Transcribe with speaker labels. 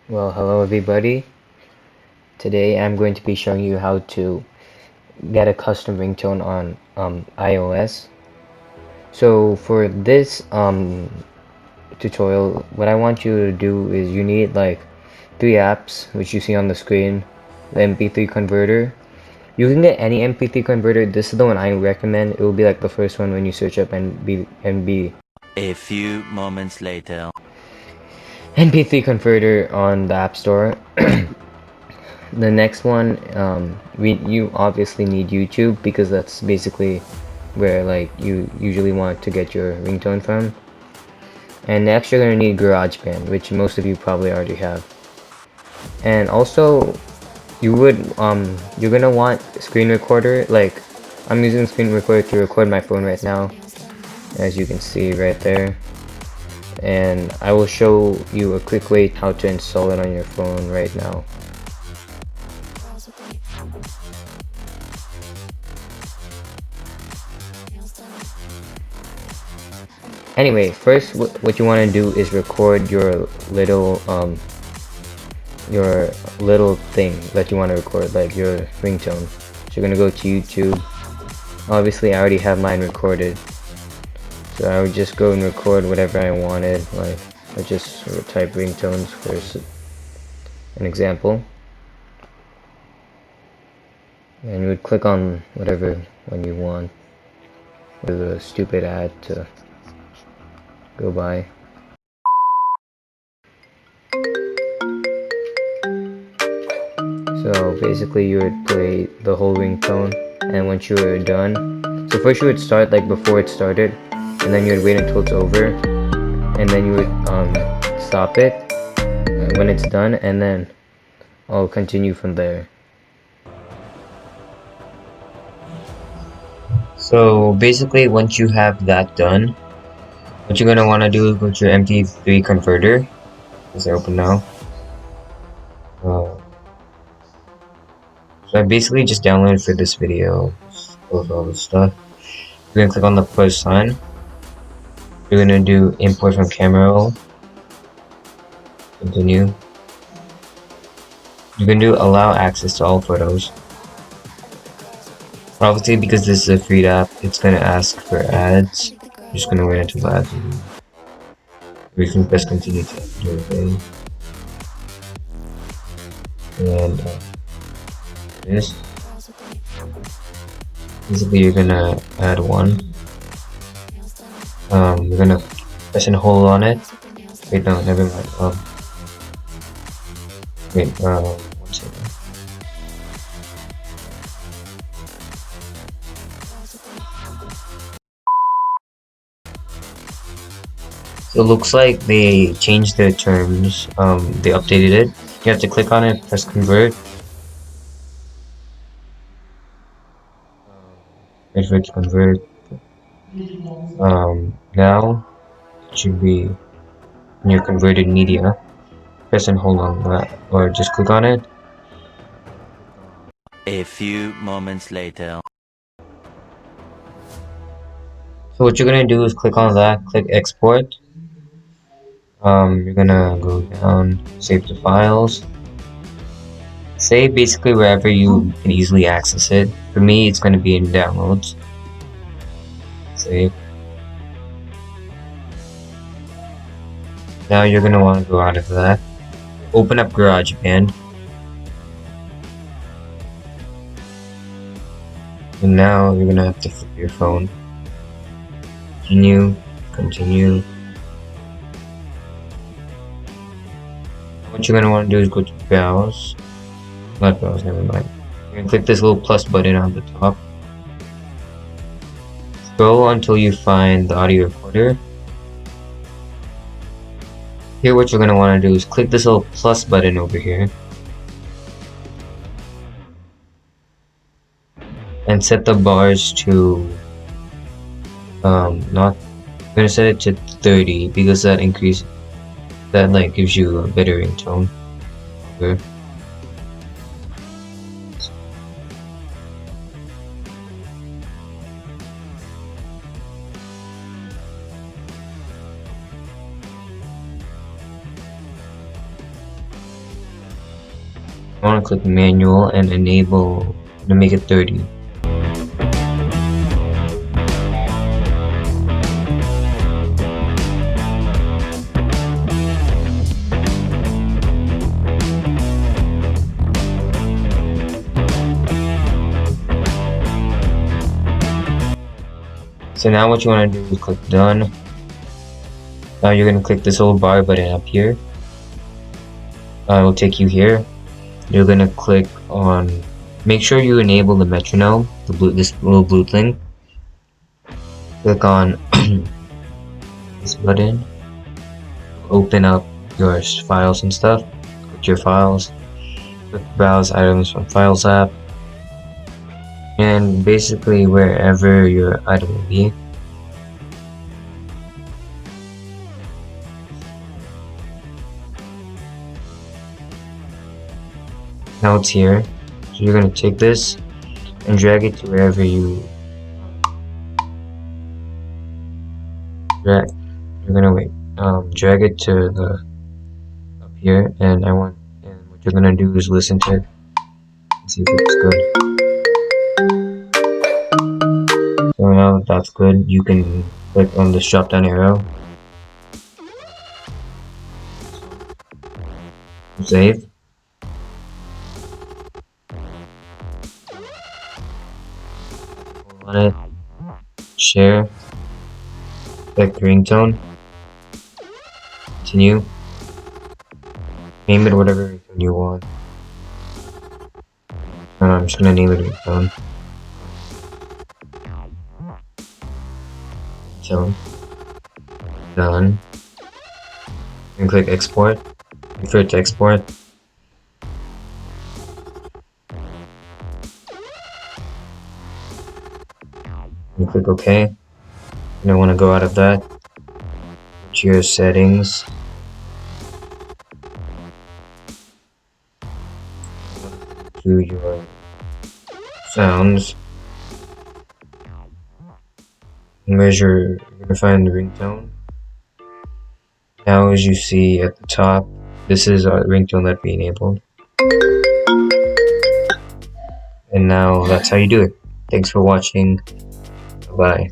Speaker 1: Well, hello everybody. Today I'm going to be showing you how to get a custom ringtone on iOS. So for this tutorial, what I want you to do is you need like three apps, which you see on the screen. The MP3 converter. You can get any MP3 converter. This is the one I recommend. It will be like the first one when you search up NB.
Speaker 2: A few moments later.
Speaker 1: MP3 converter on the App Store. The next one, you obviously need YouTube because that's basically where like you usually want to get your ringtone from. And next you're gonna need GarageBand, which most of you probably already have. And also you're gonna want screen recorder. Like I'm using screen recorder to record my phone right now, as you can see right there. And I will show you a quick way how to install it on your phone right now. Anyway, first what you want to do is record your little thing that you want to record, like your ringtone. So you're gonna go to YouTube. Obviously I already have mine recorded, so I would just go and record whatever I wanted. Like I just type ringtones for an example, and you would click on whatever one you want with a stupid ad to go by. So basically you would play the whole ringtone, and once you were done, so first you would start like before it started, and then you would wait until it's over, and then you would stop it when it's done, and then I'll continue from there. So basically once you have that done, what you're gonna want to do is go to your MP3 converter. Is it open now? So I basically just downloaded for this video all this stuff. You're gonna click on the plus sign. You're gonna do import from camera roll. Continue. You can do allow access to all photos. Obviously, because this is a free app, it's gonna ask for ads. I'm just gonna wait until the ads are done. We can press continue to do everything. And this. Basically, you're gonna add one. You're gonna press and hold on it. Wait, no, never mind. Wait, one second. So it looks like they changed their terms. They updated it. You have to click on it, press convert. Wait for it to convert. Now it should be in your converted media. Press and hold on that, or just click on it.
Speaker 2: A few moments later.
Speaker 1: So what you're gonna do is click on that, click export. You're gonna go down, save the files. Save basically wherever you can easily access it. For me, it's gonna be in downloads. Save. Now you're gonna want to go out of that. Open up GarageBand. And now you're gonna have to flip your phone. Continue. What you're gonna want to do is go to browse. Not browse, never mind. You're gonna click this little plus button on the top. Scroll until you find the audio recorder. Here what you're gonna want to do is click this little plus button over here. And set the bars to not I'm gonna set it to 30 because that like gives you a better ringtone. Okay. want to click manual and enable to make it 30. So now what you want to do is click done. Now you're going to click this little bar button up here. It will take you here. You're going to click on, make sure you enable the metronome, this little blue thing. Click on this button. Open up your files and stuff. Click your files. Click browse items from files app. And basically wherever your item will be. Now it's here. So you're going to take this and drag it to wherever you drag. You're going to drag it to the up here, and what you're going to do is listen to it and see if it's good. So now that that's good, you can click on this drop down arrow, save. On it, share, select ringtone, continue, name it whatever ringtone you want. I'm just gonna name it ringtone. Done. And click export. Wait for it to export. And click OK. And I want to go out of that. Go to your settings. To your sounds. You're gonna find the ringtone. Now as you see at the top, this is our ringtone that we enabled. And now that's how you do it. Thanks for watching. Bye.